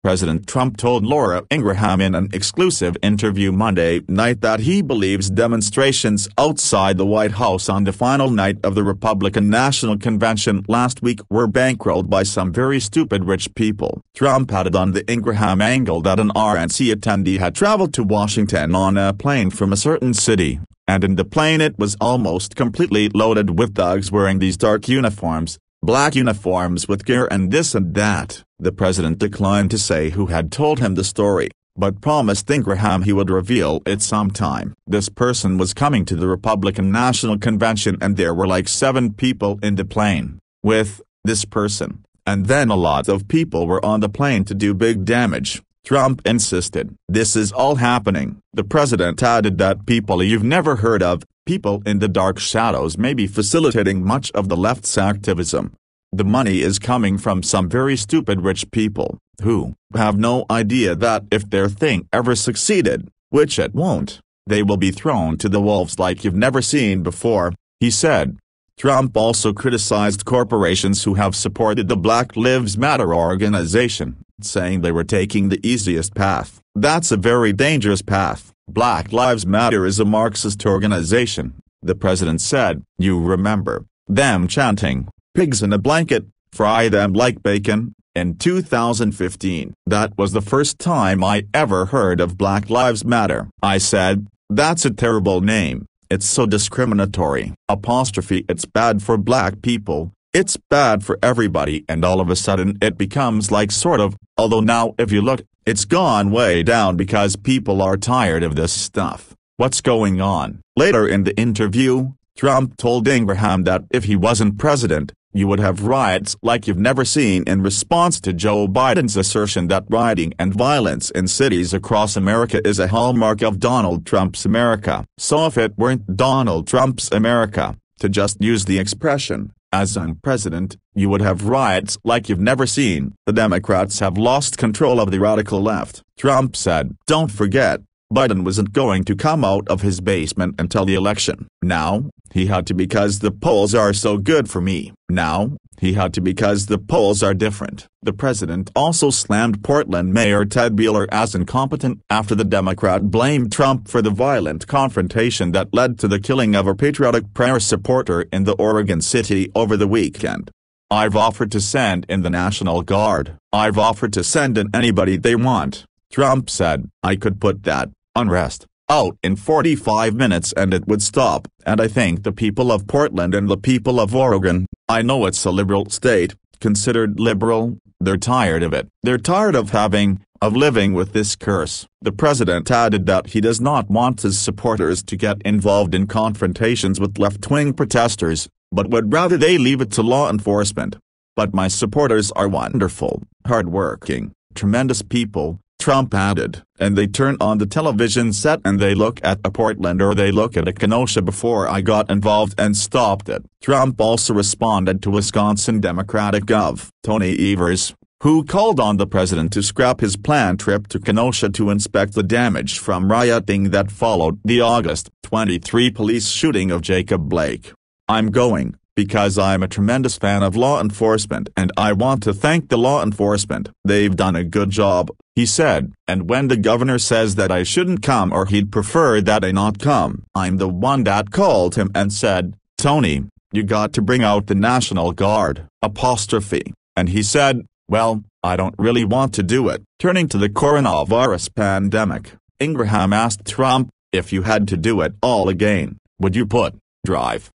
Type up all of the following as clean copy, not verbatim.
President Trump told Laura Ingraham in an exclusive interview Monday night that he believes demonstrations outside the White House on the final night of the Republican National Convention last week were bankrolled by some very stupid rich people. Trump added on the Ingraham angle that an RNC attendee had traveled to Washington on a plane from a certain city, and in the plane it was almost completely loaded with thugs wearing these dark uniforms, black uniforms with gear and this and that. The president declined to say who had told him the story, but promised Ingraham he would reveal it sometime. This person was coming to the Republican National Convention and there were like 7 people in the plane with this person, and then a lot of people were on the plane to do big damage. Trump insisted. This is all happening. The president added that people you've never heard of, people in the dark shadows may be facilitating much of the left's activism. The money is coming from some very stupid rich people, who have no idea that if their thing ever succeeded, which it won't, they will be thrown to the wolves like you've never seen before, he said. Trump also criticized corporations who have supported the Black Lives Matter organization, saying they were taking the easiest path. That's a very dangerous path. Black Lives Matter is a Marxist organization, the president said. You remember them chanting, "Pigs in a blanket, fry them like bacon," in 2015. That was the first time I ever heard of Black Lives Matter. I said, that's a terrible name, it's so discriminatory. It's bad for black people, it's bad for everybody, and all of a sudden it becomes like sort of, although now if you look, it's gone way down because people are tired of this stuff. What's going on? Later in the interview, Trump told Ingraham that if he wasn't president, you would have riots like you've never seen in response to Joe Biden's assertion that rioting and violence in cities across America is a hallmark of Donald Trump's America. So if it weren't Donald Trump's America, to just use the expression, as I'm president, you would have riots like you've never seen. The Democrats have lost control of the radical left. Trump said, don't forget, Biden wasn't going to come out of his basement until the election. Now, he had to because the polls are so good for me. Now, he had to because the polls are different. The president also slammed Portland Mayor Ted Buehler as incompetent after the Democrat blamed Trump for the violent confrontation that led to the killing of a patriotic prayer supporter in the Oregon city over the weekend. I've offered to send in the National Guard. I've offered to send in anybody they want, Trump said. I could put that unrest out in 45 minutes and it would stop, and I think the people of Portland and the people of Oregon, I know it's a liberal state, considered liberal, they're tired of it. They're tired of living with this curse. The president added that he does not want his supporters to get involved in confrontations with left-wing protesters, but would rather they leave it to law enforcement. But my supporters are wonderful, hardworking, tremendous people, Trump added, and they turn on the television set and they look at a Portland or they look at a Kenosha before I got involved and stopped it. Trump also responded to Wisconsin Democratic Gov. Tony Evers, who called on the president to scrap his planned trip to Kenosha to inspect the damage from rioting that followed the August 23 police shooting of Jacob Blake. I'm going, because I'm a tremendous fan of law enforcement and I want to thank the law enforcement. They've done a good job, he said. And when the governor says that I shouldn't come or he'd prefer that I not come, I'm the one that called him and said, Tony, you got to bring out the National Guard, apostrophe. And he said, well, I don't really want to do it. Turning to the coronavirus pandemic, Ingraham asked Trump, if you had to do it all again, would you put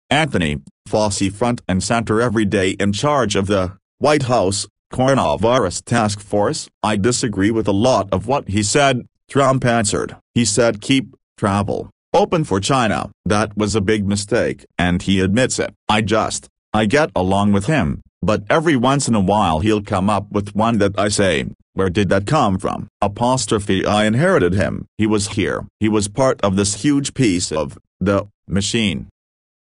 Anthony Fauci front and center every day in charge of the White House coronavirus task force? I disagree with a lot of what he said, Trump answered. He said keep travel open for China. That was a big mistake, and he admits it. I get along with him, but every once in a while he'll come up with one that I say, where did that come from? Apostrophe I inherited him. He was here. He was part of this huge piece of the machine.